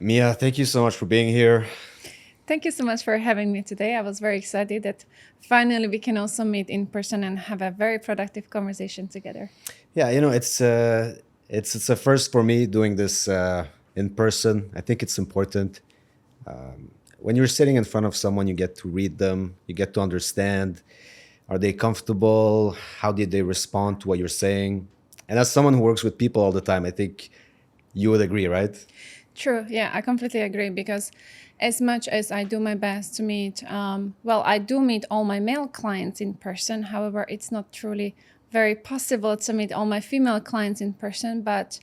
Mia, thank you so much for being here. Thank you so much for having me today. I was very excited that finally we can also meet in person and have a very productive conversation together. Yeah, it's a first for me doing this in person. I think it's important. When you're sitting in front of someone, you get to read them, you get to understand. Are they comfortable? How did they respond to what you're saying? And as someone who works with people all the time, I think you would agree, right? True. Yeah, I completely agree because as much as I do my best to meet, I do meet all my male clients in person. However, it's not truly very possible to meet all my female clients in person, but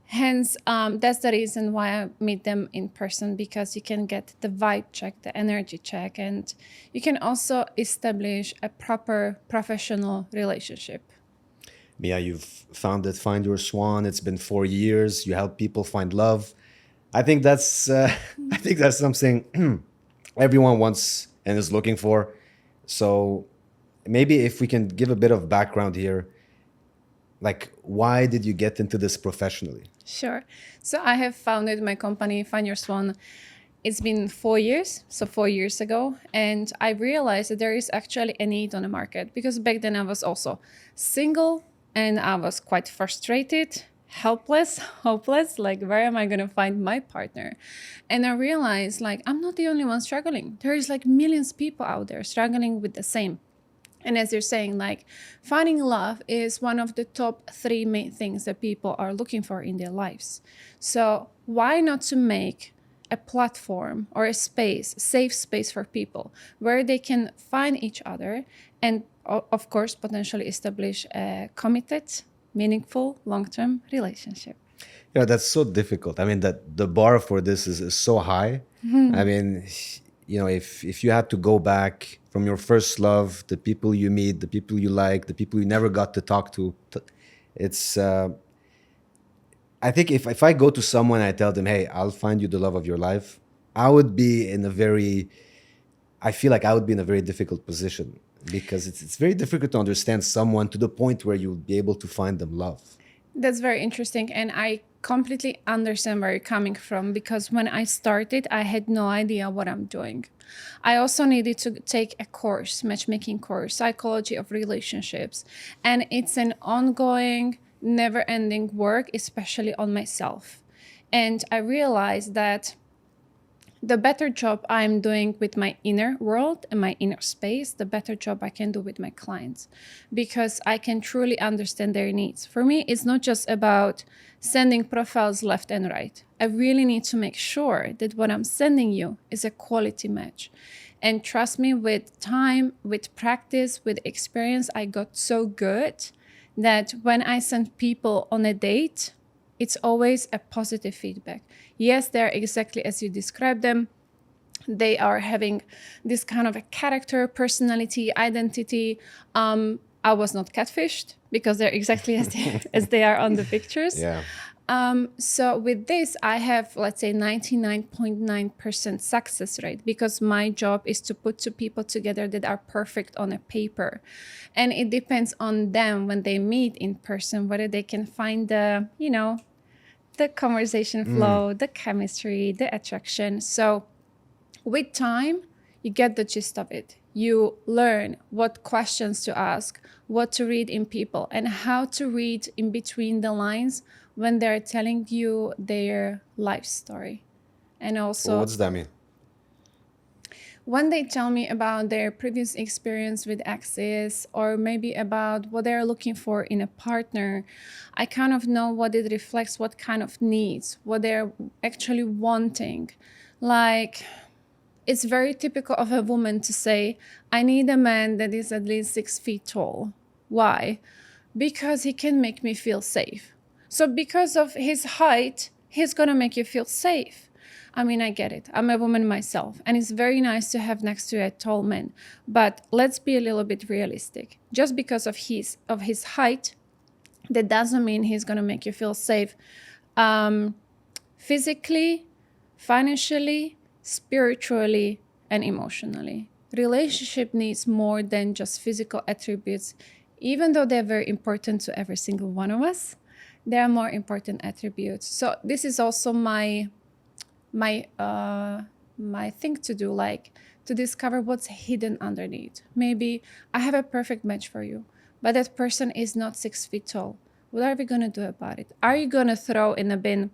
hence, that's the reason why I meet them in person because you can get the vibe check, the energy check, and you can also establish a proper professional relationship. Mia, you've founded Find Your Swan. It's been 4 years. You help people find love. I think that's I think that's something everyone wants and is looking for. So maybe if we can give a bit of background here, like why did you get into this professionally? Sure. So I have founded my company, Find Your Swan. It's been 4 years, so 4 years ago. And I realized that there is actually a need on the market because back then I was also single and I was quite frustrated, helpless, hopeless. Like, where am I going to find my partner? And I realized, like, I'm not the only one struggling. There is like millions of people out there struggling with the same. And as you're saying, like finding love is one of the top three main things that people are looking for in their lives. So why not to make a platform or a space, safe space for people where they can find each other and of course potentially establish a committed, meaningful, long-term relationship. Yeah, that's so difficult. I mean, that the bar for this is so high. I mean, if you had to go back from your first love, the people you meet, the people you like, the people you never got to talk to, it's I think if I go to someone and I tell them, hey, I'll find you the love of your life, I would be in a very, I feel like I would be in a very difficult position because it's very difficult to understand someone to the point where you'll be able to find them love. That's very interesting. And I completely understand where you're coming from because when I started, I had no idea what I'm doing. I also needed to take a course, matchmaking course, psychology of relationships. And it's an ongoing, never ending work, especially on myself. And I realized that the better job I'm doing with my inner world and my inner space, the better job I can do with my clients because I can truly understand their needs. For me, it's not just about sending profiles left and right. I really need to make sure that what I'm sending you is a quality match. And trust me, with time, with practice, with experience, I got so good that when I send people on a date, it's always a positive feedback. Yes, they're exactly as you described them. They are having this kind of a character, personality, identity. I was not catfished because they're exactly as they are on the pictures. Yeah. So with this, I have, let's say, 99.9% success rate because my job is to put two people together that are perfect on a paper. And it depends on them when they meet in person, whether they can find the conversation flow, the chemistry, the attraction. So with time, you get the gist of it. You learn what questions to ask, what to read in people, and how to read in between the lines when they're telling you their life story. And Well, what also, does that mean? when they tell me about their previous experience with exes or maybe about what they're looking for in a partner, I kind of know what it reflects, what kind of needs, what they're actually wanting. Like, it's very typical of a woman to say, I need a man that is at least 6 feet tall. Why? Because he can make me feel safe. So, because of his height, he's gonna make you feel safe. I mean, I get it. I'm a woman myself, and it's very nice to have next to a tall man. But let's be a little bit realistic. Just because of his height, that doesn't mean he's gonna make you feel safe. Physically, financially, spiritually, and emotionally. Relationship needs more than just physical attributes, even though they're very important to every single one of us. There are more important attributes. So this is also my my thing to do, like to discover what's hidden underneath. Maybe I have a perfect match for you, but that person is not 6 feet tall. What are we gonna do about it? Are you gonna throw in a bin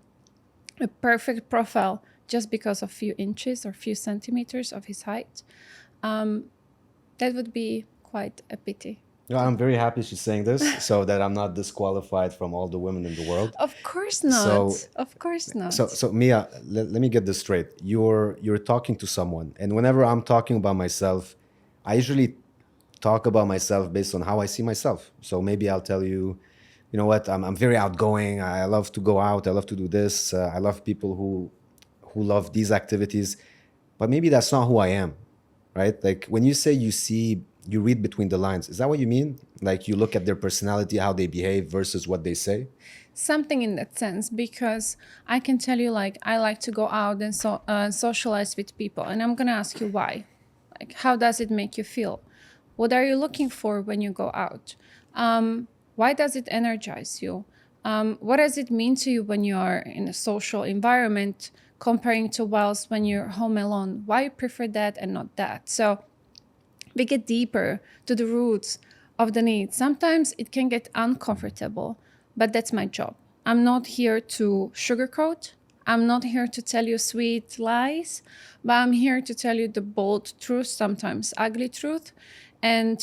a perfect profile just because of few inches or few centimeters of his height? That would be quite a pity. You know, I'm very happy she's saying this so that I'm not disqualified from all the women in the world. Of course So not. Of course not. so Mia, let me get this straight. You're talking to someone, and whenever I'm talking about myself, I usually talk about myself based on how I see myself. So maybe I'll tell you, you know what, I'm very outgoing. I love to go out. I love to do this. I love people who love these activities. But maybe that's not who I am, right? Like when you say you read between the lines, is that what you mean? Like you look at their personality, how they behave versus what they say? Something in that sense, because I can tell you, like, I like to go out and socialize with people, and I'm gonna ask you why. Like, how does it make you feel? What are you looking for when you go out? Why does it energize you? What does it mean to you when you are in a social environment comparing to whilst when you're home alone? Why you prefer that and not that? So we get deeper to the roots of the need. Sometimes it can get uncomfortable, but that's my job. I'm not here to sugarcoat. I'm not here to tell you sweet lies, but I'm here to tell you the bold truth, sometimes ugly truth, and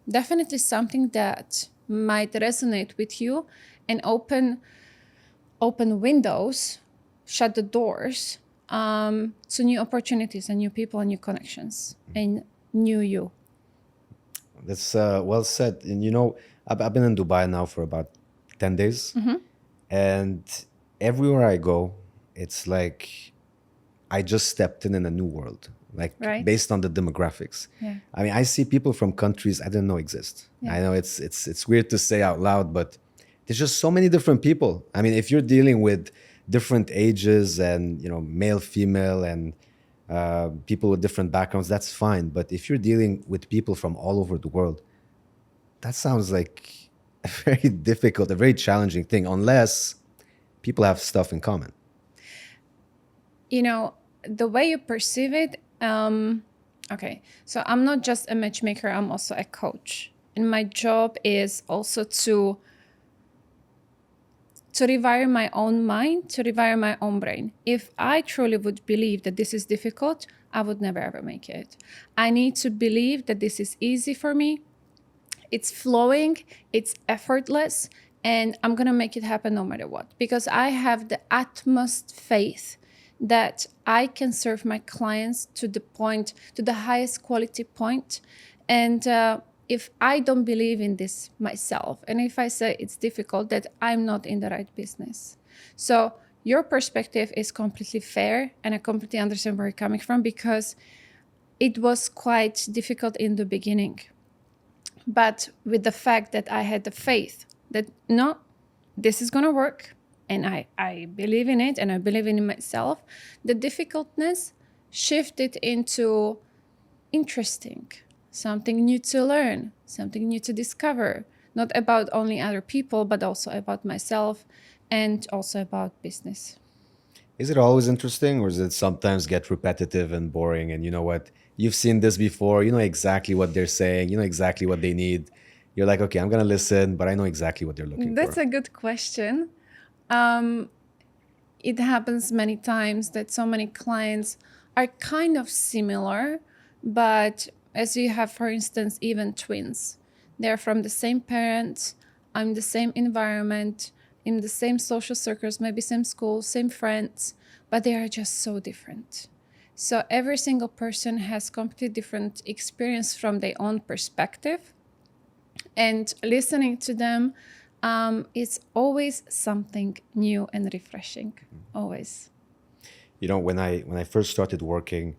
definitely something that might resonate with you and open windows, shut the doors to new opportunities and new people and new connections and new you. That's well said. And you know, I've been in Dubai now for about 10 days. And everywhere I go, it's like I just stepped in a new world, like Right. based on the demographics. Yeah. I mean, I see people from countries I didn't know exist. Yeah. I know it's weird to say out loud, but there's just so many different people. I mean, if you're dealing with different ages and, you know, male, female, and people with different backgrounds, that's fine. But if you're dealing with people from all over the world, that sounds like a very difficult, a very challenging thing, unless people have stuff in common. You know, the way you perceive it, okay, so I'm not just a matchmaker, I'm also a coach. And my job is also to rewire my own mind, to rewire my own brain. If I truly would believe that this is difficult, I would never ever make it. I need to believe that this is easy for me, it's flowing, it's effortless, and I'm gonna make it happen no matter what. Because I have the utmost faith that I can serve my clients to the point, to the highest quality point. And if I don't believe in this myself, and if I say it's difficult, that I'm not in the right business. So your perspective is completely fair, and I completely understand where you're coming from, because it was quite difficult in the beginning. But with the fact that I had the faith that, no, this is going to work, and I believe in it, and I believe in myself, the difficultness shifted into interesting, something new to learn, something new to discover, not about only other people, but also about myself and also about business. Is it always interesting, or does it sometimes get repetitive and boring? And you know what? You've seen this before. You know exactly what they're saying. You know exactly what they need. You're like, okay, I'm going to listen, but I know exactly what they're looking That's for. a good question. It happens many times that so many clients are kind of similar, but as you have, for instance, even twins, they're from the same parents, I'm the same environment, in the same social circles, maybe same school, same friends, but they are just so different. So every single person has completely different experience from their own perspective, and listening to them is always something new and refreshing. Always. You know, when I first started working,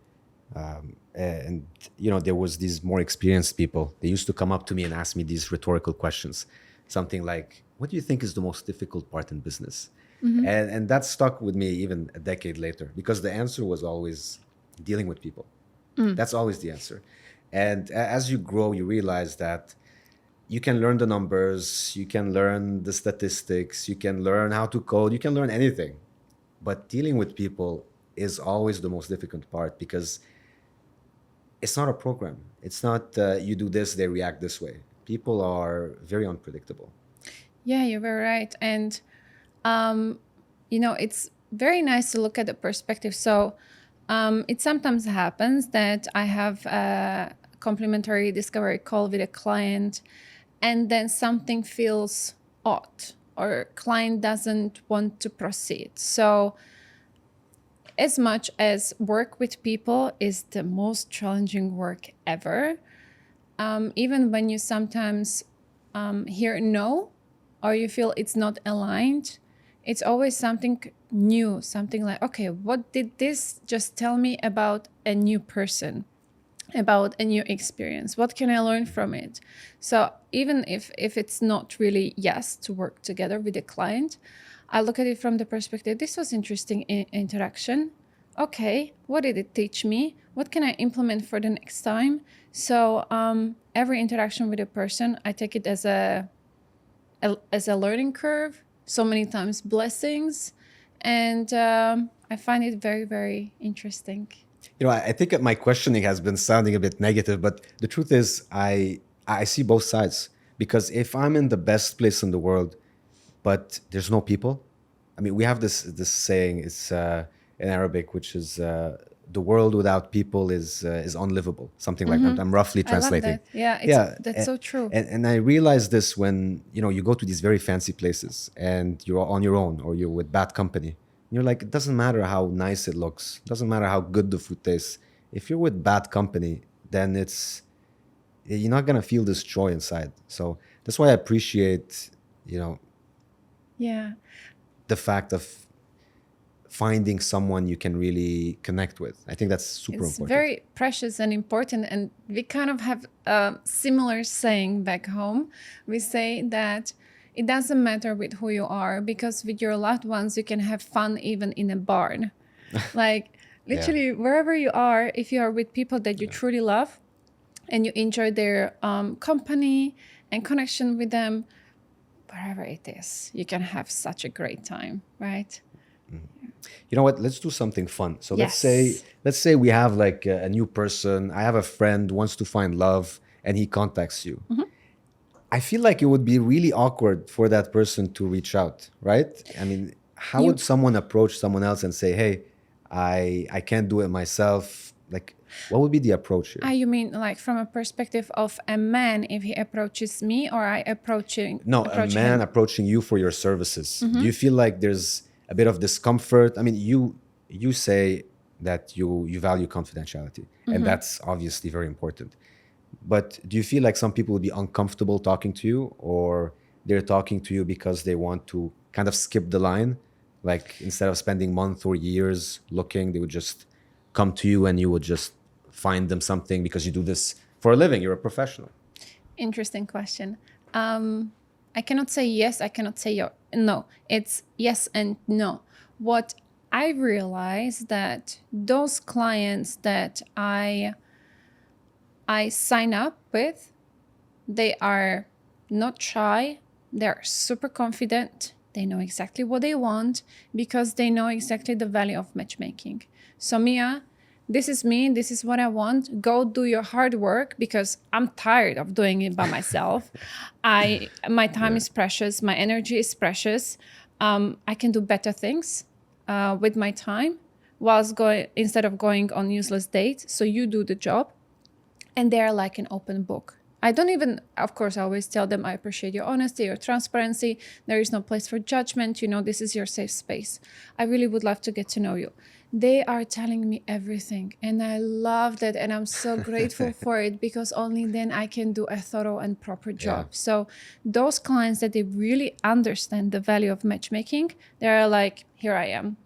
and you know, there was these more experienced people. They used to come up to me and ask me these rhetorical questions, something like, "What do you think is the most difficult part in business?" And that stuck with me even a decade later, because the answer was always dealing with people. That's always the answer. And as you grow, you realize that you can learn the numbers, you can learn the statistics, you can learn how to code, you can learn anything. But dealing with people is always the most difficult part because it's not a program. It's not you do this, they react this way. People are very unpredictable. Yeah, you're very right. And, it's very nice to look at the perspective. So it sometimes happens that I have a complimentary discovery call with a client, and then something feels odd or client doesn't want to proceed. So as much as work with people is the most challenging work ever, even when you sometimes hear no or you feel it's not aligned, it's always something new, something like, okay, what did this just tell me about a new person, about a new experience? What can I learn from it? So even if it's not really yes to work together with a client, I look at it from the perspective, this was interesting interaction. Okay, what did it teach me? What can I implement for the next time? So every interaction with a person, I take it as a learning curve. So many times blessings, and I find it very, very interesting. I think that my questioning has been sounding a bit negative, but the truth is, I see both sides. Because if I'm in the best place in the world, but there's no people, I mean, we have this saying. It's in Arabic, which is the world without people is unlivable. Something like that. I'm roughly I love translating. that. Yeah, Yeah, that's so true. and I realize this when you go to these very fancy places and you're on your own or you're with bad company. You're like, it doesn't matter how nice it looks, it doesn't matter how good the food tastes. If you're with bad company, then you're not gonna feel this joy inside. So that's why I appreciate, Yeah. the fact of finding someone you can really connect with. I think that's super It's important. very precious and important. And we kind of have a similar saying back home. We say that it doesn't matter with who you are, because with your loved ones, you can have fun even in a barn. Like literally, wherever you are, if you are with people that you truly love and you enjoy their company and connection with them, wherever it is, you can have such a great time, right? You know what? Let's do something fun. So Yes. let's say we have like a new person. I have a friend wants to find love, and he contacts you. I feel like it would be really awkward for that person to reach out, right? I mean, how You would someone approach someone else and say, "Hey, I can't do it myself." Like, what would be the approach here? You mean like from a perspective of a man if he approaches me, or I No, a approach man him? approaching you for your services. Do you feel like there's a bit of discomfort? I mean, you say that you value confidentiality, and that's obviously very important. But do you feel like some people would be uncomfortable talking to you, or they're talking to you because they want to kind of skip the line? Like instead of spending months or years looking, they would just come to you and you would just find them something because you do this for a living. You're a professional. Interesting question. I cannot say yes, I cannot say no. It's yes and no. What I realize that those clients that I sign up with, they are not shy, they're super confident, they know exactly what they want because they know exactly the value of matchmaking. So, Mia, this is me, this is what I want. Go do your hard work because I'm tired of doing it by myself. My time is precious, my energy is precious. I can do better things with my time whilst going instead of going on useless dates. So you do the job, and they're like an open book. I don't even, of course, I always tell them I appreciate your honesty, your transparency. There is no place for judgment. This is your safe space. I really would love to get to know you. They are telling me everything, and I love that. And I'm so grateful for it because only then I can do a thorough and proper job. So, those clients that they really understand the value of matchmaking, they're like, here I am.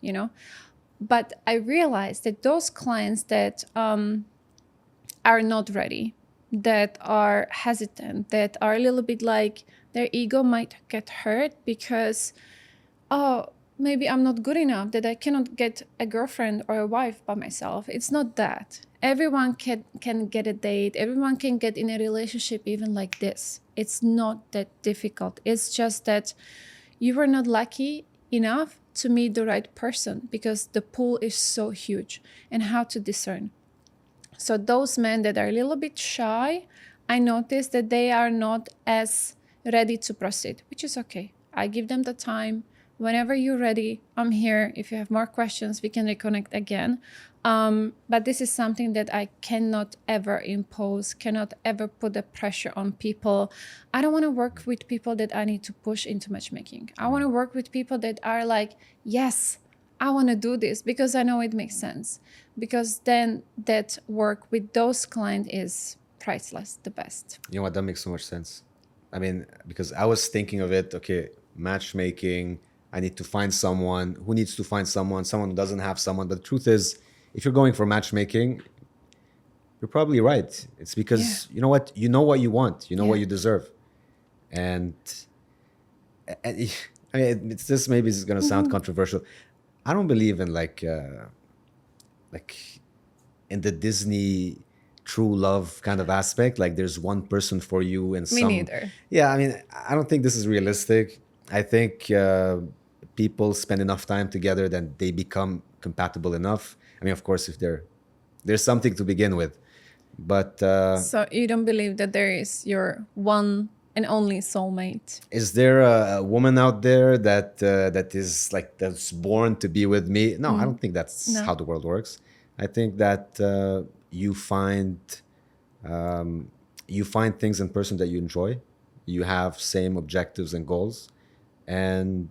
But I realized that those clients that, are not ready, that are hesitant, that are a little bit like their ego might get hurt because, oh, maybe I'm not good enough, that I cannot get a girlfriend or a wife by myself. It's not that. Everyone can get a date. Everyone can get in a relationship even like this. It's not that difficult. It's just that you were not lucky enough to meet the right person, because the pool is so huge, and how to discern. So those men that are a little bit shy, I notice that they are not as ready to proceed, which is okay. I give them the time. Whenever you're ready, I'm here. If you have more questions, we can reconnect again. But this is something that I cannot ever impose, cannot ever put the pressure on people. I don't want to work with people that I need to push into matchmaking. I want to work with people that are like, yes, I want to do this because I know it makes sense. Because then that work with those clients is priceless, the best. You know what? That makes so much sense. I mean, because I was thinking of it, okay, matchmaking, I need to find someone. Who needs to find someone? Someone who doesn't have someone. But the truth is, if you're going for matchmaking, you're probably right. It's because you know what? You know what you want. You know what you deserve. And I mean, it's this, maybe it's going to sound controversial. I don't believe in like in the Disney true love kind of aspect. Like there's one person for you and Me some. neither. Yeah, I mean, I don't think this is realistic. I think people spend enough time together that they become compatible enough. I mean, of course, if there's something to begin with, but So you don't believe that there is your one and only soulmate? is there a woman out there that is like that's born to be with me? No, I don't think that's No. how the world works. I think that you find things in person that you enjoy. You have same objectives and goals, and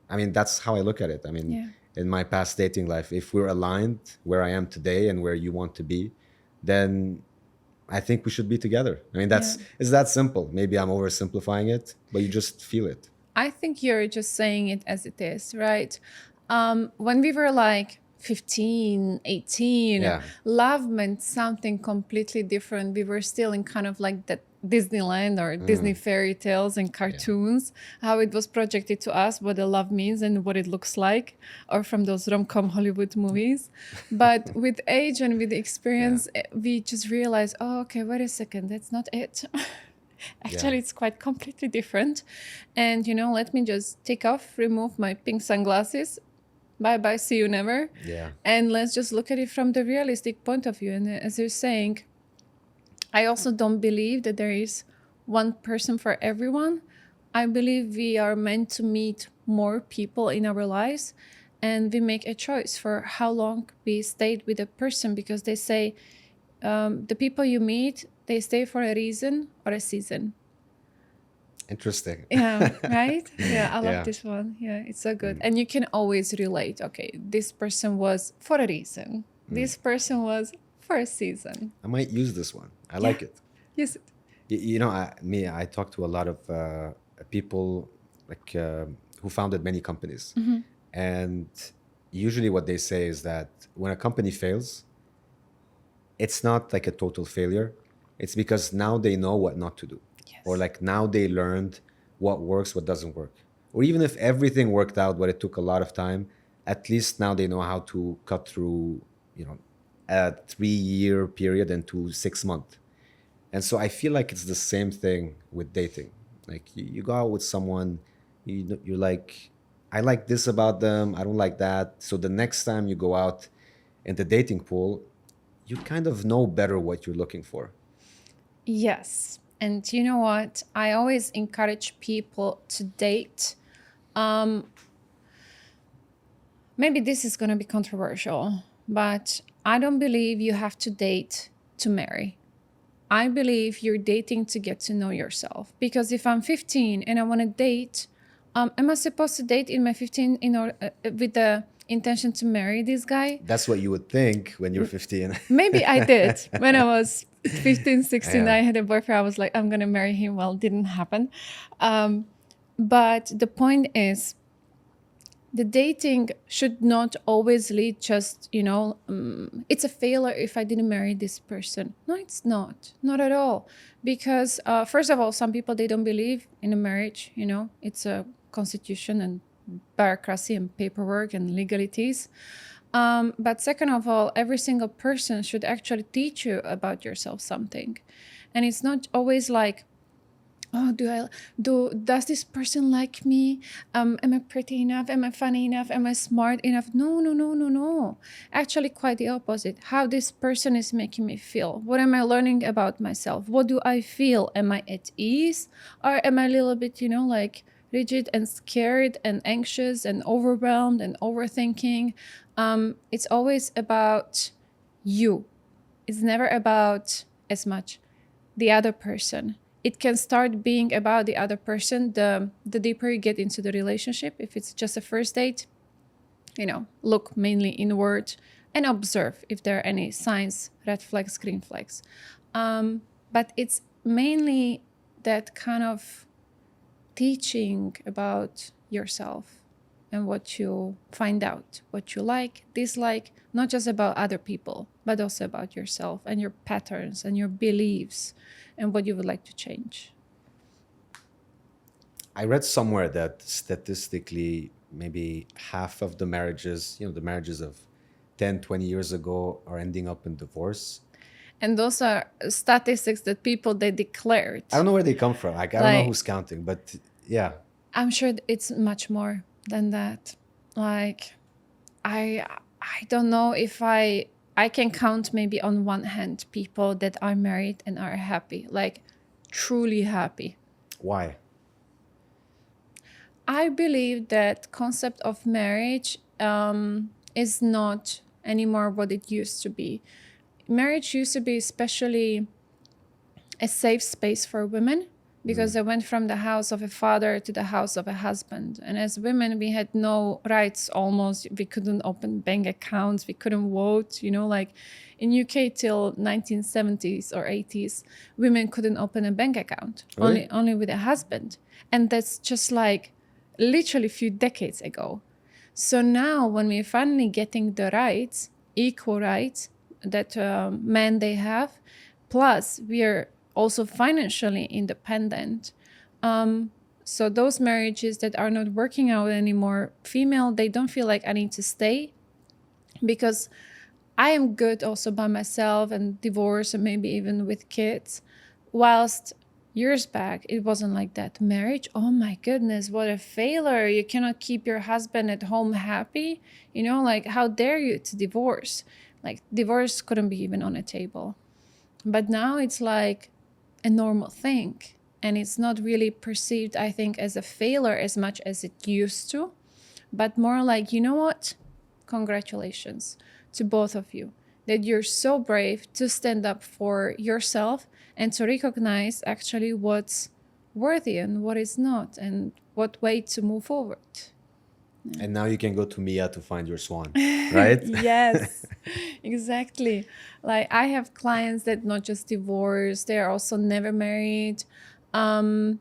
I mean that's how I look at it. I mean, in my past dating life, if we're aligned where I am today and where you want to be, then I think we should be together. I mean, it's that simple. Maybe I'm oversimplifying it, but you just feel it. I think you're just saying it as it is, right? When we were like 15, 18, Yeah. love meant something completely different. We were still in kind of like that Disneyland or Disney fairy tales and cartoons, how it was projected to us, what the love means and what it looks like, or from those rom-com Hollywood movies. But with age and with experience, we just realized, oh, okay, wait a second, that's not it. Actually, it's quite completely different. And, let me just take off, remove my pink sunglasses. Bye bye, see you never. Yeah. And let's just look at it from the realistic point of view. And as you're saying, I also don't believe that there is one person for everyone. I believe we are meant to meet more people in our lives, and we make a choice for how long we stayed with a person, because they say the people you meet, they stay for a reason or a season. Interesting. Yeah, right? Yeah, I love Yeah. this one. Yeah, it's so good. And you can always relate. Okay, this person was for a reason. This person was for a season. I might use this one. I like it. Yes. You know, I talk to a lot of people like who founded many companies, and usually what they say is that when a company fails, it's not like a total failure. It's because now they know what not to do, or like now they learned what works, what doesn't work, or even if everything worked out, but it took a lot of time, at least now they know how to cut through, a 3-year period into 6 months. And so I feel like it's the same thing with dating. Like you go out with someone, you're like, I like this about them, I don't like that. So the next time you go out in the dating pool, you kind of know better what you're looking for. Yes. And you know what? I always encourage people to date. Maybe this is going to be controversial, but I don't believe you have to date to marry. I believe you're dating to get to know yourself. Because if I'm 15 and I want to date, am I supposed to date in my 15 with the intention to marry this guy? That's what you would think when you're 15. Maybe I did. When I was 15, 16, Yeah. I had a boyfriend. I was like, I'm going to marry him. Well, it didn't happen. But the point is, the dating should not always lead just, it's a failure if I didn't marry this person. No, it's not. Not at all. Because first of all, some people, they don't believe in a marriage. It's a constitution and bureaucracy and paperwork and legalities. But second of all, every single person should actually teach you about yourself something. And it's not always like oh, does this person like me? Am I pretty enough? Am I funny enough? Am I smart enough? No, no, no, no, no. Actually, quite the opposite. How this person is making me feel. What am I learning about myself? What do I feel? Am I at ease, or am I a little bit, like rigid and scared and anxious and overwhelmed and overthinking? It's always about you. It's never about as much the other person. It can start being about the other person the deeper you get into the relationship. If it's just a first date, look mainly inward and observe if there are any signs, red flags, green flags. But it's mainly that kind of teaching about yourself and what you find out, what you like, dislike, not just about other people, but also about yourself and your patterns and your beliefs and what you would like to change. I read somewhere that statistically, maybe half of the marriages, the marriages of 10, 20 years ago are ending up in divorce. And those are statistics that people they declared. I don't know where they come from. Like, I don't know Like, who's counting, but yeah. I'm sure it's much more than that. Like, I don't know if I can count maybe on one hand people that are married and are happy, like truly happy. Why? I believe that concept of marriage is not anymore what it used to be. Marriage used to be especially a safe space for women because they went from the house of a father to the house of a husband. And as women, we had no rights almost. We couldn't open bank accounts. We couldn't vote. Like in UK till 1970s or 80s, women couldn't open a bank account, Really? only with a husband. And that's just like literally a few decades ago. So now when we're finally getting the rights, equal rights that men they have, plus we are also financially independent. So those marriages that are not working out anymore, female, they don't feel like I need to stay because I am good also by myself and divorce and maybe even with kids. Whilst years back, it wasn't like that. Marriage, oh my goodness, what a failure. You cannot keep your husband at home happy. Like how dare you to divorce? Like divorce couldn't be even on a table. But now it's like a normal thing. And it's not really perceived, I think, as a failure as much as it used to, but more like, you know what? Congratulations to both of you that you're so brave to stand up for yourself and to recognize actually what's worthy and what is not and what way to move forward. And now you can go to Mia to find your swan, right? Yes, exactly. Like I have clients that not just divorced, they're also never married. All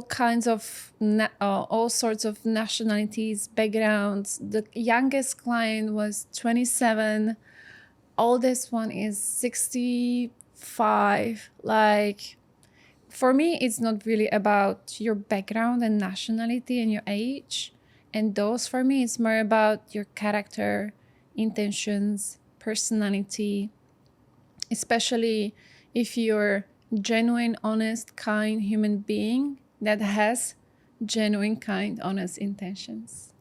kinds of all sorts of nationalities, backgrounds. The youngest client was 27. Oldest one is 65. Like for me, it's not really about your background and nationality and your age. And those for me, it's more about your character, intentions, personality, especially if you're genuine, honest, kind human being that has genuine, kind, honest intentions.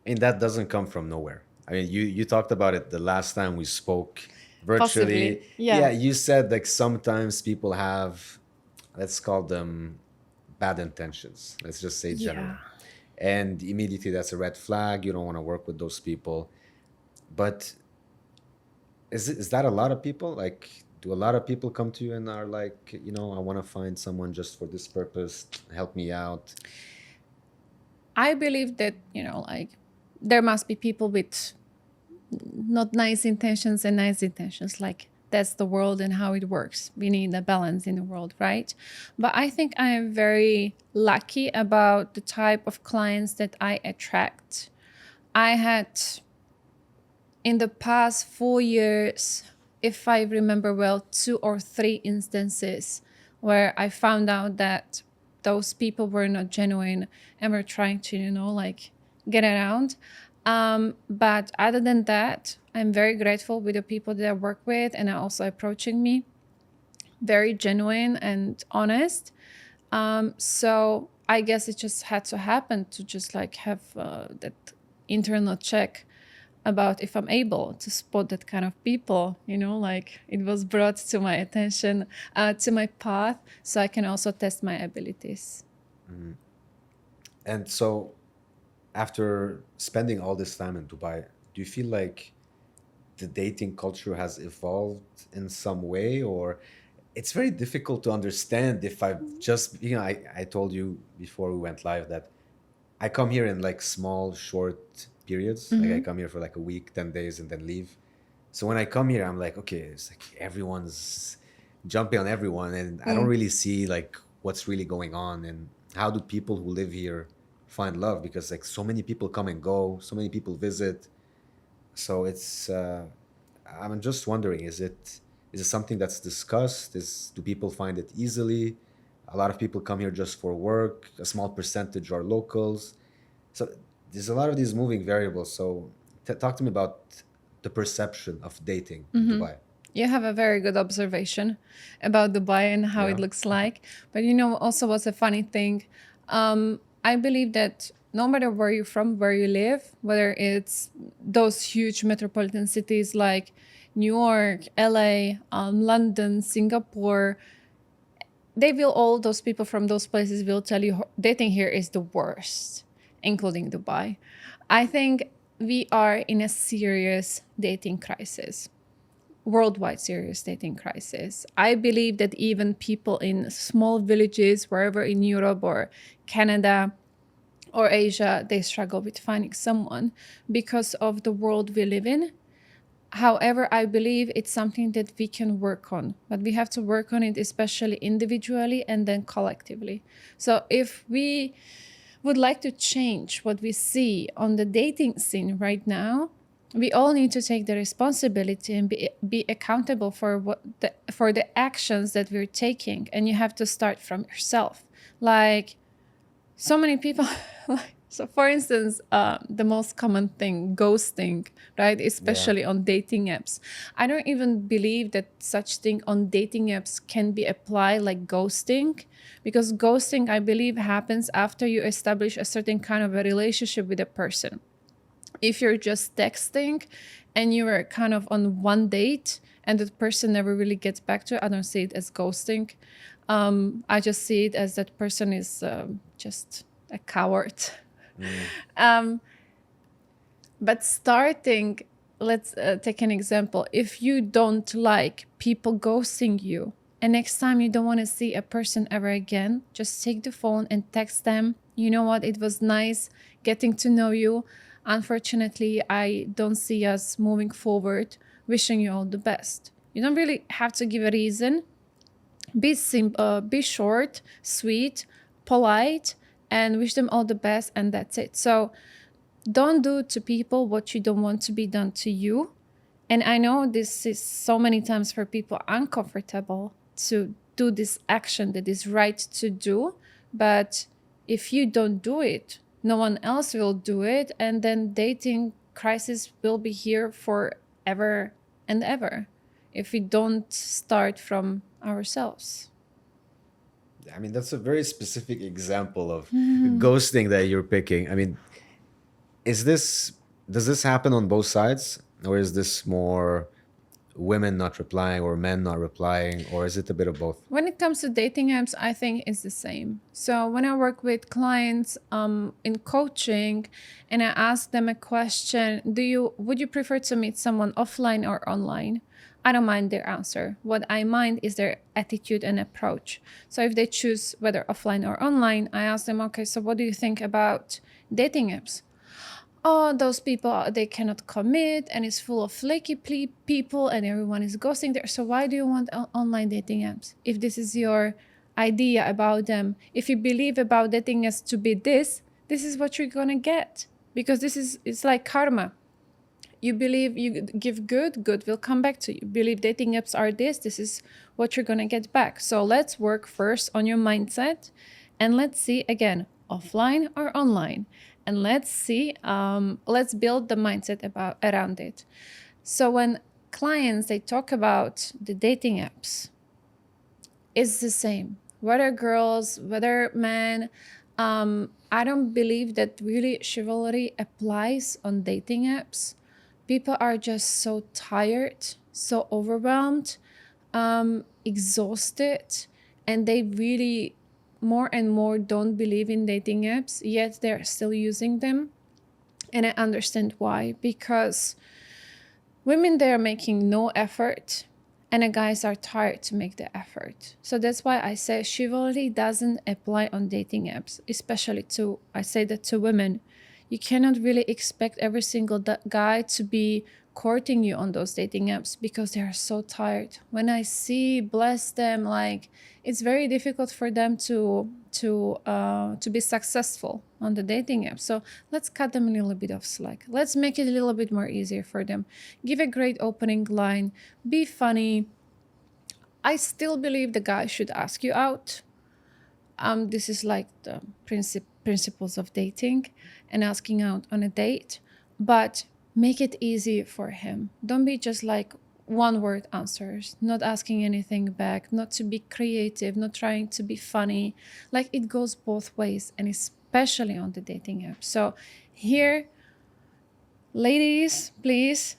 And that doesn't come from nowhere. I mean, you talked about it the last time we spoke virtually. Possibly, yeah. Yeah, you said like sometimes people have, let's call them bad intentions. Let's just say general. Yeah. And immediately that's a red flag. You don't want to work with those people. But is that a lot of people? Like, do a lot of people come to you and are like, I want to find someone just for this purpose, help me out? I believe that, like there must be people with not nice intentions and nice intentions. Like that's the world and how it works. We need a balance in the world, right? But I think I am very lucky about the type of clients that I attract. I had in the past 4 years, if I remember well, 2 or 3 instances where I found out that those people were not genuine and were trying to, like get around. But other than that, I'm very grateful with the people that I work with and are also approaching me. very genuine and honest. So I guess it just had to happen to just like have that internal check about if I'm able to spot that kind of people, like it was brought to my attention, to my path, so I can also test my abilities. And so, after spending all this time in Dubai, do you feel like the dating culture has evolved in some way, or it's very difficult to understand if I've just, I told you before we went live that I come here in like small, short periods. Like I Mm-hmm. come here for like a week, 10 days, and then leave. So when I come here, I'm like, okay, it's like everyone's jumping on everyone, and I don't Mm. really see like what's really going on and how do people who live here find love, because like so many people come and go, so many people visit. So I'm just wondering, is it something that's discussed? Do people find it easily? A lot of people come here just for work. A small percentage are locals. So there's a lot of these moving variables. So talk to me about the perception of dating in Dubai. You have a very good observation about Dubai and how it Yeah. looks like. But also what's a funny thing? I believe that no matter where you're from, where you live, whether it's those huge metropolitan cities like New York, LA, London, Singapore, all those people from those places will tell you dating here is the worst, including Dubai. I think we are in a serious dating crisis, worldwide serious dating crisis. I believe that even people in small villages, wherever in Europe or Canada or Asia, they struggle with finding someone because of the world we live in. However, I believe it's something that we can work on, but we have to work on it, especially individually and then collectively. So if we would like to change what we see on the dating scene right now, we all need to take the responsibility and be accountable for for the actions that we're taking. And you have to start from yourself. Like so many people, like, so for instance, the most common thing, ghosting, right? Yeah. Especially on dating apps. I don't even believe that such thing on dating apps can be applied like ghosting, because ghosting, I believe, happens after you establish a certain kind of a relationship with a person. If you're just texting and you are kind of on one date and the person never really gets back to you, I don't see it as ghosting. I just see it as that person is just a coward. Mm. But starting, let's take an example. If you don't like people ghosting you, and next time you don't want to see a person ever again, just take the phone and text them. You know what? It was nice getting to know you. Unfortunately, I don't see us moving forward. Wishing you all the best. You don't really have to give a reason. Be short, sweet, polite, and wish them all the best, and that's it. So don't do to people what you don't want to be done to you. And I know this is so many times for people uncomfortable to do this action that is right to do, but if you don't do it, no one else will do it, and then dating crisis will be here forever and ever if we don't start from ourselves. I mean, that's a very specific example of ghosting that you're picking. I mean, is this does this happen on both sides, or is this more women not replying or men not replying, or is it a bit of both? When it comes to dating apps, I think it's the same. So when I work with clients in coaching, and I ask them a question, would you prefer to meet someone offline or online? I don't mind their answer. What I mind is their attitude and approach. So if they choose whether offline or online, I ask them, okay, so what do you think about dating apps? Oh, those people, they cannot commit and it's full of flaky people and everyone is ghosting there. So why do you want online dating apps? If this is your idea about them, if you believe about dating apps to be this is what you're gonna get, because it's like karma. You believe you give good, good will come back to you. Believe dating apps are this is what you're gonna get back. So let's work first on your mindset, and let's see again, offline or online, and let's build the mindset around it. So when clients they talk about the dating apps, it's the same. Whether girls, whether men, I don't believe that really chivalry applies on dating apps. People are just so tired, so overwhelmed, exhausted, and they really more and more don't believe in dating apps, yet they're still using them. And I understand why, because women, they're making no effort, and the guys are tired to make the effort. So that's why I say chivalry doesn't apply on dating apps, especially to, I say that to women. You cannot really expect every single guy to be courting you on those dating apps because they are so tired. When I see, bless them, like it's very difficult for them to be successful on the dating app. So let's cut them a little bit of slack. Let's make it a little bit more easier for them. Give a great opening line. Be funny. I still believe the guy should ask you out. This is like the principles of dating and asking out on a date, but make it easy for him. Don't be just like one word answers, not asking anything back, not to be creative, not trying to be funny. Like it goes both ways, and especially on the dating app. So here, ladies, please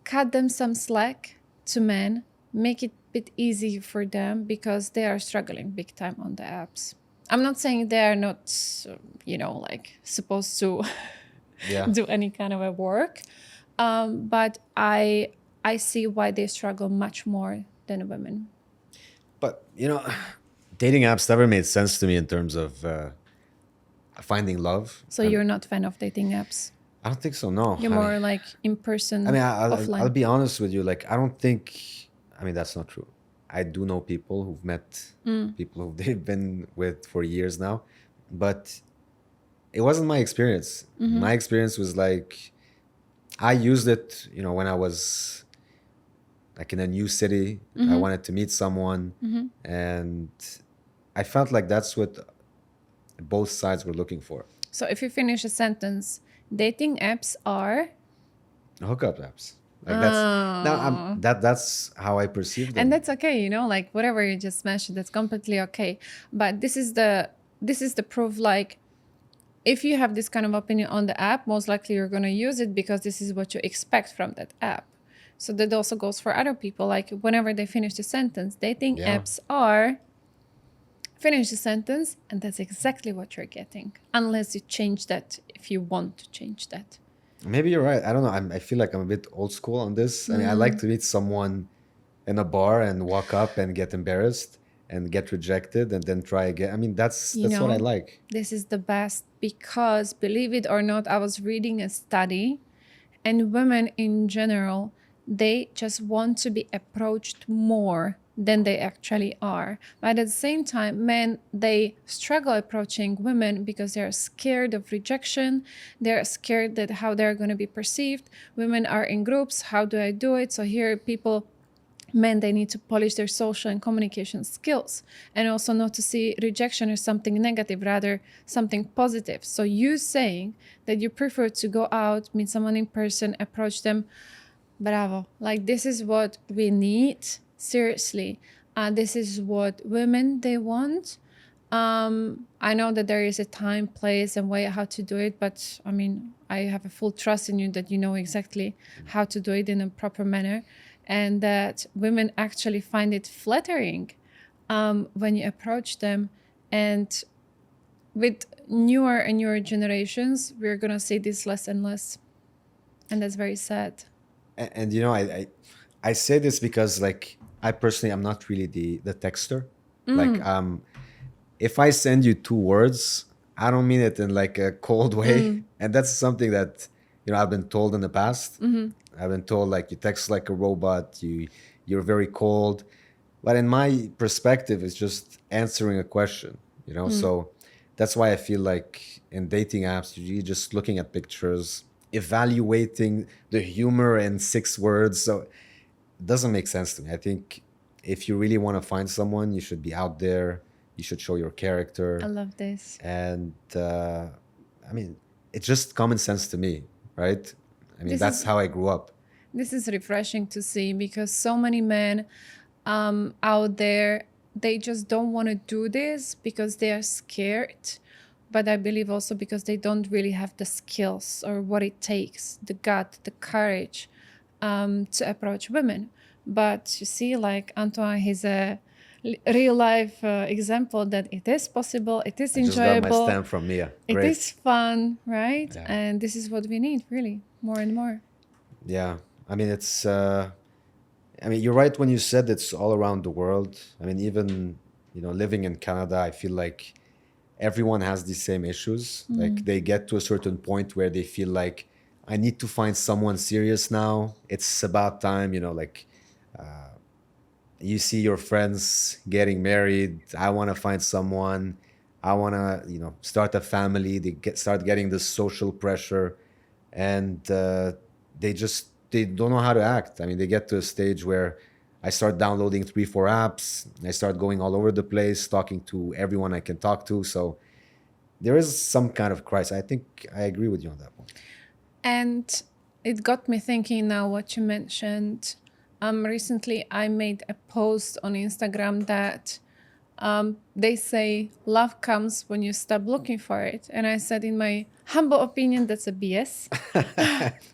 cut them some slack to men, make it a bit easy for them because they are struggling big time on the apps. I'm not saying they are not, like supposed to Yeah. do any kind of a work, but I see why they struggle much more than women. But dating apps never made sense to me in terms of finding love. So you're not fan of dating apps? I don't think so. No. You're more like in person, I'll offline. be honest with you. Like, I don't think. I mean, that's not true. I do know people who've met people who they've been with for years now, but it wasn't my experience. My experience was like, I used it, when I was like in a new city. I wanted to meet someone, and I felt like that's what both sides were looking for. So if you finish a sentence, dating apps are... Hookup apps. Like that's how I perceive them. And that's okay, like whatever you just mentioned, that's completely okay. But this is the proof, like if you have this kind of opinion on the app, most likely you're going to use it because this is what you expect from that app. So that also goes for other people. Like whenever they finish the sentence, dating apps are... Finish the sentence, and that's exactly what you're getting. Unless you change that, if you want to change that. Maybe you're right. I don't know. I feel like I'm a bit old school on this. I mean, I like to meet someone in a bar and walk up and get embarrassed and get rejected and then try again. I mean, that's what I like. This is the best because, believe it or not, I was reading a study, and women in general, they just want to be approached more than they actually are. But at the same time, men, they struggle approaching women because they're scared of rejection. They're scared that how they're going to be perceived. Women are in groups. How do I do it? So here men, they need to polish their social and communication skills, and also not to see rejection as something negative, rather something positive. So you saying that you prefer to go out, meet someone in person, approach them, bravo. Like this is what we need. Seriously, this is what women, they want. I know that there is a time, place, and way how to do it, but I mean, I have a full trust in you that you know exactly how to do it in a proper manner, and that women actually find it flattering when you approach them. And with newer and newer generations, we're gonna see this less and less, and that's very sad. And I say this because, like, I personally, I'm not really the texter. Like, if I send you 2 words, I don't mean it in like a cold way. And that's something that, I've been told in the past. I've been told, like, you text like a robot, you're very cold. But in my perspective, it's just answering a question, So that's why I feel like in dating apps, you're just looking at pictures, evaluating the humor in 6 words. So it doesn't make sense to me. I think if you really want to find someone, you should be out there. You should show your character. I love this. And I mean, it's just common sense to me, right? I mean, that's how I grew up. This is refreshing to see because so many men out there, they just don't want to do this because they are scared. But I believe also because they don't really have the skills or what it takes, the gut, the courage to approach women. But you see, like Antoine, he's a real life example that it is possible, it is I just got my enjoyable, stamp from Mia. it Great. is fun, right? Yeah. And this is what we need, really, more and more. Yeah. I mean, it's, I mean, you're right when you said it's all around the world. I mean, even, living in Canada, I feel like everyone has these same issues. Like they get to a certain point where they feel like, I need to find someone serious now. It's about time, like you see your friends getting married. I want to find someone. I want to, start a family. They start getting this social pressure, and they don't know how to act. I mean, they get to a stage where I start downloading 3, 4 apps. I start going all over the place, talking to everyone I can talk to. So there is some kind of crisis. I think I agree with you on that point. And it got me thinking now what you mentioned. Recently, I made a post on Instagram that they say love comes when you stop looking for it. And I said, in my humble opinion, that's a BS.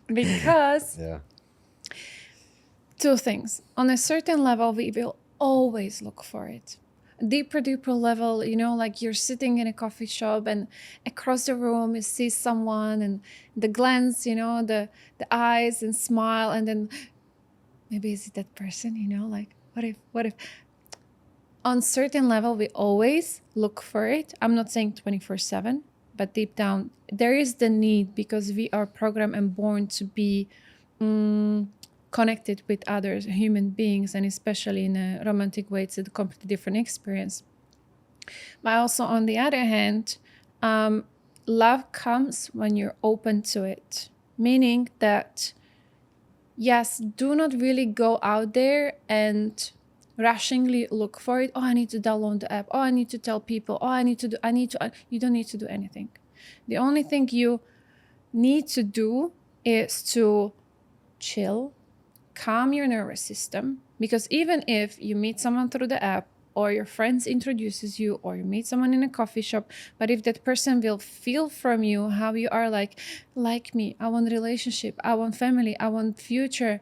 Because Yeah. two things. On a certain level, we will always look for it. Deeper level, like you're sitting in a coffee shop and across the room you see someone and the glance, the eyes and smile, and then maybe is it that person, like what if on certain level we always look for it. I'm not saying 24/7, but deep down there is the need because we are programmed and born to be connected with others, human beings, and especially in a romantic way, it's a completely different experience. But also, on the other hand, love comes when you're open to it, meaning that, yes, do not really go out there and rushingly look for it. Oh, I need to download the app. Oh, I need to tell people. Oh, you don't need to do anything. The only thing you need to do is to chill, calm your nervous system, because even if you meet someone through the app or your friends introduces you or you meet someone in a coffee shop, but if that person will feel from you how you are, like me, I want relationship, I want family, I want future,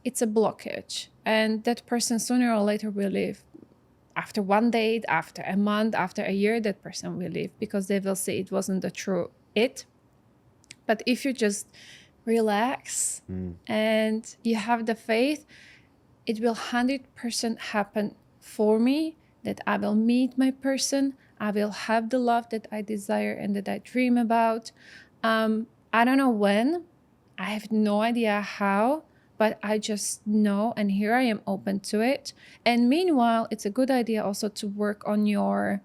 it's a blockage, and that person sooner or later will leave. After one date, after a month, after a year, that person will leave because they will say it wasn't the true it. But if you just relax and you have the faith, it will 100% happen for me, that I will meet my person, I will have the love that I desire and that I dream about. I don't know when, I have no idea how, but I just know, and here I am open to it. And meanwhile, it's a good idea also to work on your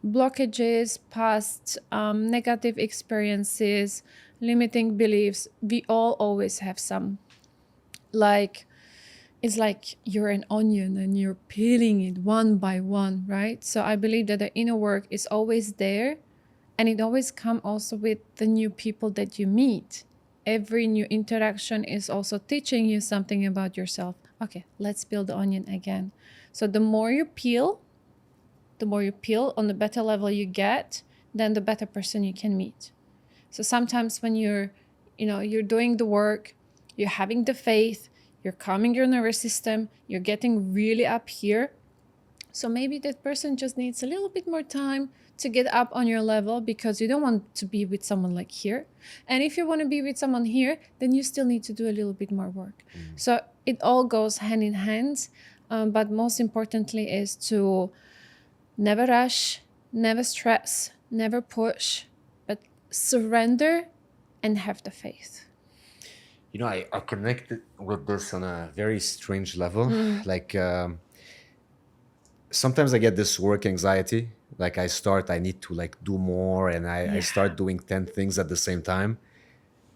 blockages, past negative experiences, limiting beliefs. We all always have some. Like, it's like you're an onion and you're peeling it one by one, right? So I believe that the inner work is always there, and it always comes also with the new people that you meet. Every new interaction is also teaching you something about yourself. Okay, let's peel the onion again. So the more you peel, on the better level you get, then the better person you can meet. So sometimes when you're doing the work, you're having the faith, you're calming your nervous system, you're getting really up here. So maybe that person just needs a little bit more time to get up on your level, because you don't want to be with someone like here. And if you want to be with someone here, then you still need to do a little bit more work. So it all goes hand in hand. But most importantly is to never rush, never stress, never push, but surrender and have the faith. I connected with this on a very strange level. Like, sometimes I get this work anxiety. Like I need to like do more, and I start doing 10 things at the same time.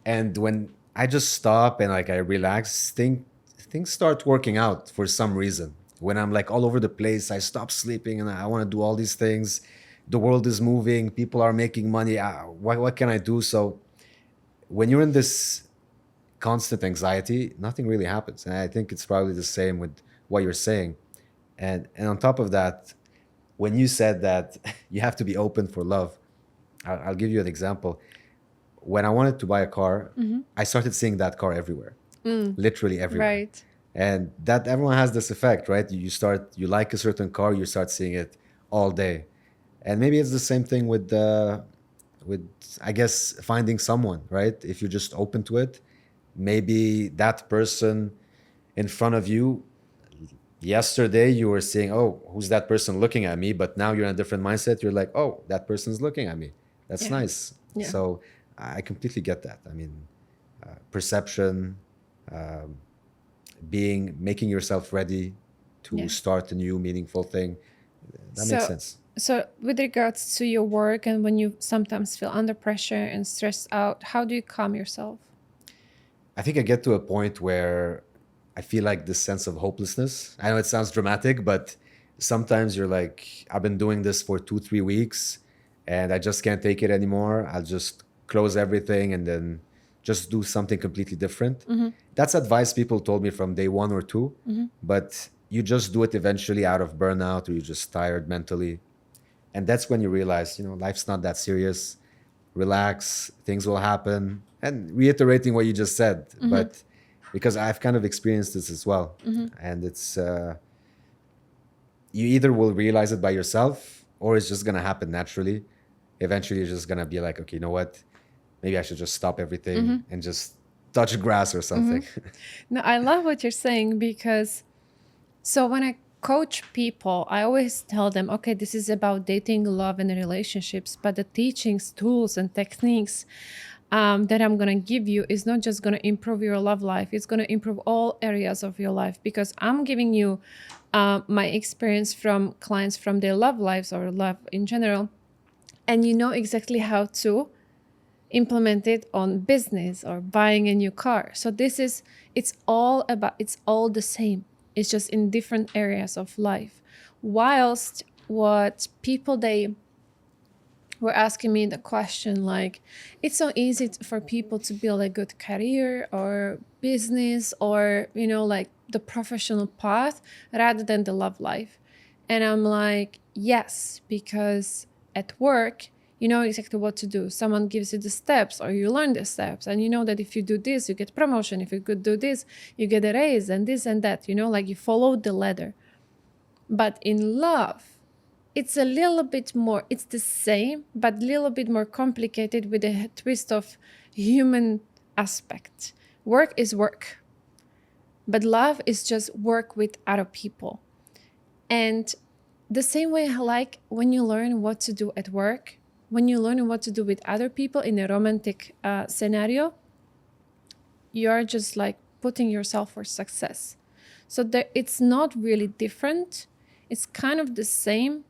And when I just stop and like I relax, things start working out for some reason. When I'm like all over the place, I stop sleeping and I want to do all these things. The world is moving, people are making money. What can I do? So when you're in this constant anxiety, nothing really happens. And I think it's probably the same with what you're saying. And on top of that, when you said that you have to be open for love, I'll give you an example. When I wanted to buy a car, I started seeing that car everywhere, literally everywhere. Right. And that everyone has this effect, right? You like a certain car, you start seeing it all day. And maybe it's the same thing with I guess finding someone, right? If you're just open to it, maybe that person in front of you, yesterday you were saying, oh, who's that person looking at me? But now you're in a different mindset. You're like, oh, that person's looking at me. That's Yeah. nice. Yeah. So I completely get that. I mean, perception, making yourself ready to Yeah. start a new meaningful thing. That makes So, sense. with regards to your work and when you sometimes feel under pressure and stressed out, how do you calm yourself? I think I get to a point where I feel like this sense of hopelessness. I know it sounds dramatic, but sometimes you're like, I've been doing this for 2, 3 weeks and I just can't take it anymore. I'll just close everything and then just do something completely different. That's advice people told me from day 1 or 2, but you just do it eventually out of burnout or you're just tired mentally. And that's when you realize, life's not that serious. Relax, things will happen. And reiterating what you just said, but because I've kind of experienced this as well. And it's, you either will realize it by yourself or it's just going to happen naturally. Eventually, you're just going to be like, okay, you know what? Maybe I should just stop everything and just touch grass or something. No, I love what you're saying because so when I coach people, I always tell them, okay, this is about dating, love, and relationships, but the teachings, tools, and techniques that I'm going to give you is not just going to improve your love life, it's going to improve all areas of your life because I'm giving you my experience from clients from their love lives or love in general. And you know exactly how to implement it on business or buying a new car. So it's all the same. It's just in different areas of life. Whilst what people they were asking me the question like, it's so easy for people to build a good career or business or, like the professional path rather than the love life. And I'm like, yes, because at work, you know exactly what to do. Someone gives you the steps or you learn the steps. And you know that if you do this, you get promotion. If you could do this, you get a raise and this and that, like you follow the ladder. But in love, it's a little bit more, it's the same, but a little bit more complicated with a twist of human aspect. Work is work, but love is just work with other people. And the same way, like when you learn what to do at work, when you learn what to do with other people in a romantic scenario, you're just like putting yourself for success. So it's not really different. It's kind of the same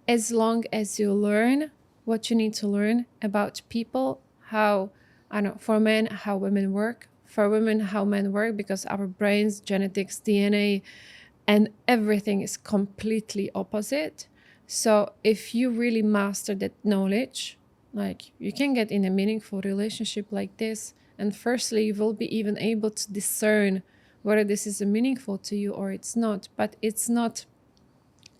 as long as you learn what you need to learn about people, how, I don't know, for men, how women work, for women, how men work, because our brains, genetics, DNA, and everything is completely opposite. So if you really master that knowledge, like you can get in a meaningful relationship like this. And firstly, you will be even able to discern whether this is meaningful to you or it's not. But it's not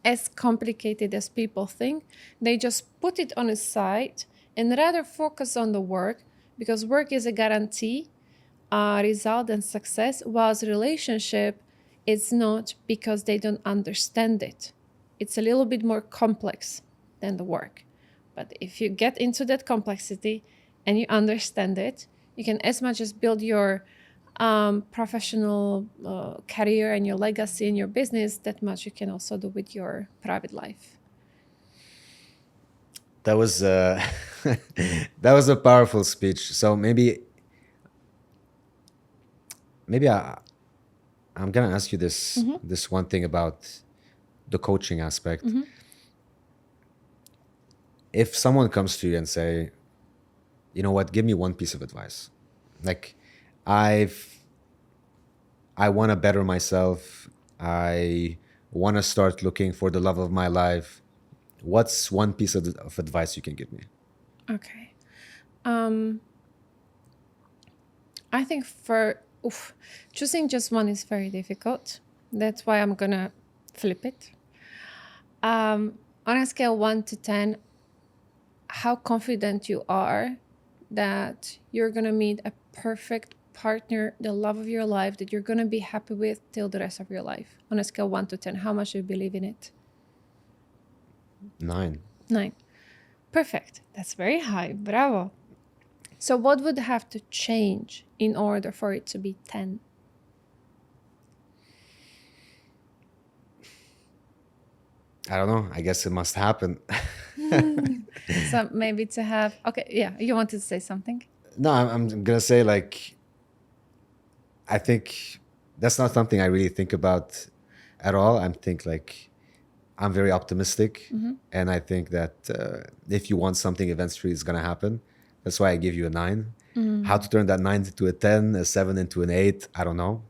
as complicated as people think. They just put it on a side and rather focus on the work because work is a guarantee result and success, whilst relationship is not because they don't understand it. It's a little bit more complex than the work. But if you get into that complexity and you understand it, you can as much as build your professional career and your legacy in your business, that much you can also do with your private life. That was that was a powerful speech. So maybe I'm gonna ask you this one thing about the coaching aspect. If someone comes to you and say, you know what, give me one piece of advice, like I want to better myself, I want to start looking for the love of my life, what's one piece of advice you can give me? Okay. I think choosing just one is very difficult. That's why I'm gonna flip it. On a scale 1 to 10, how confident you are that you're going to meet a perfect partner, the love of your life, that you're going to be happy with till the rest of your life. On a scale 1 to 10, how much do you believe in it? 9. 9. Perfect. That's very high. Bravo. So what would have to change in order for it to be 10? I don't know. I guess it must happen. So maybe to have, okay, yeah, you wanted to say something? No, I'm going to say, like, I think that's not something I really think about at all. I'm very optimistic. And I think that if you want something, eventually it's going to happen. That's why I give you a 9. How to turn that 9 into a 10, a 7 into an 8, I don't know.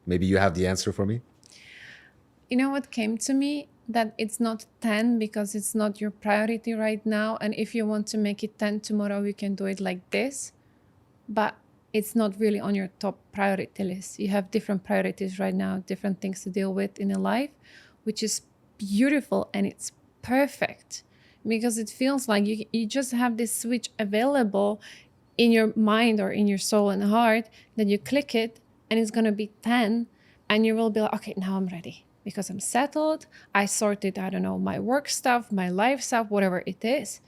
Maybe you have the answer for me. You know what came to me? That it's not 10 because it's not your priority right now. And if you want to make it 10 tomorrow, you can do it like this. But it's not really on your top priority list. You have different priorities right now, different things to deal with in your life, which is beautiful and it's perfect because it feels like you just have this switch available in your mind or in your soul and heart that you click it and it's going to be 10 and you will be like, okay, now I'm ready because I'm settled. I sorted, I don't know, my work stuff, my life stuff, whatever it is.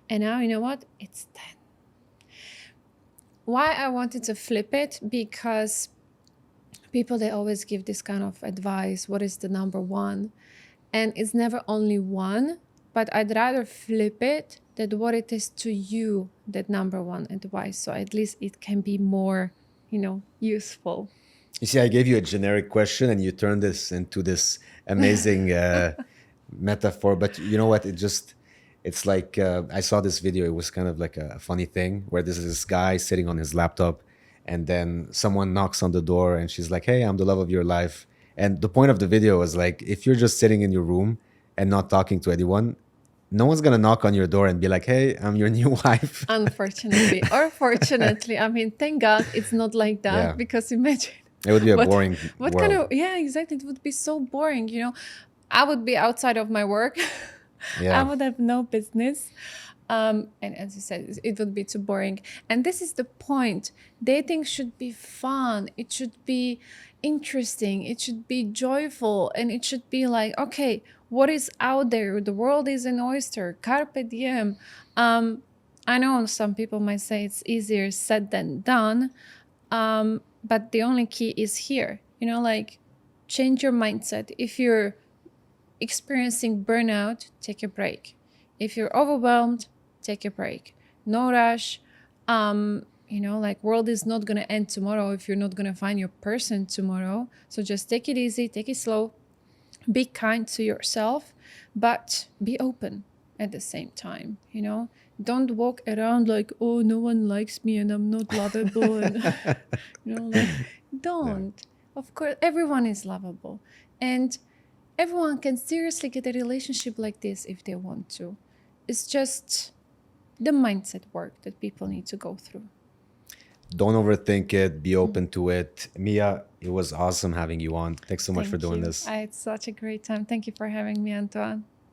And now, you know what? It's 10. Why I wanted to flip it? Because people, they always give this kind of advice. What is the number 1? And it's never only 1, but I'd rather flip it that what it is to you, that number 1 advice. So at least it can be more, useful. You see, I gave you a generic question and you turned this into this amazing metaphor. But you know what? It's like I saw this video. It was kind of like a funny thing where there's this guy sitting on his laptop and then someone knocks on the door and she's like, hey, I'm the love of your life. And the point of the video was like, if you're just sitting in your room and not talking to anyone, no one's going to knock on your door and be like, hey, I'm your new wife. Unfortunately or fortunately. I mean, thank God it's not like that. Yeah. Because imagine. It would be a boring what world. kind of, yeah, exactly. It would be so boring. I would be outside of my work. Yeah. I would have no business. And as you said, it would be too boring. And this is the point. Dating should be fun. It should be interesting. It should be joyful. And it should be like, okay, what is out there? The world is an oyster. Carpe diem. I know some people might say it's easier said than done. But the only key is here, like change your mindset. If you're experiencing burnout, take a break. If you're overwhelmed, take a break. No rush. Like world is not going to end tomorrow if you're not going to find your person tomorrow. So just take it easy, take it slow, be kind to yourself, but be open at the same time, Don't walk around like, oh, no one likes me and I'm not lovable. And, don't. Yeah. Of course, everyone is lovable. And everyone can seriously get a relationship like this if they want to. It's just the mindset work that people need to go through. Don't overthink it. Be open to it. Mia, it was awesome having you on. Thanks so much for doing this. I had such a great time. Thank you for having me, Antoine.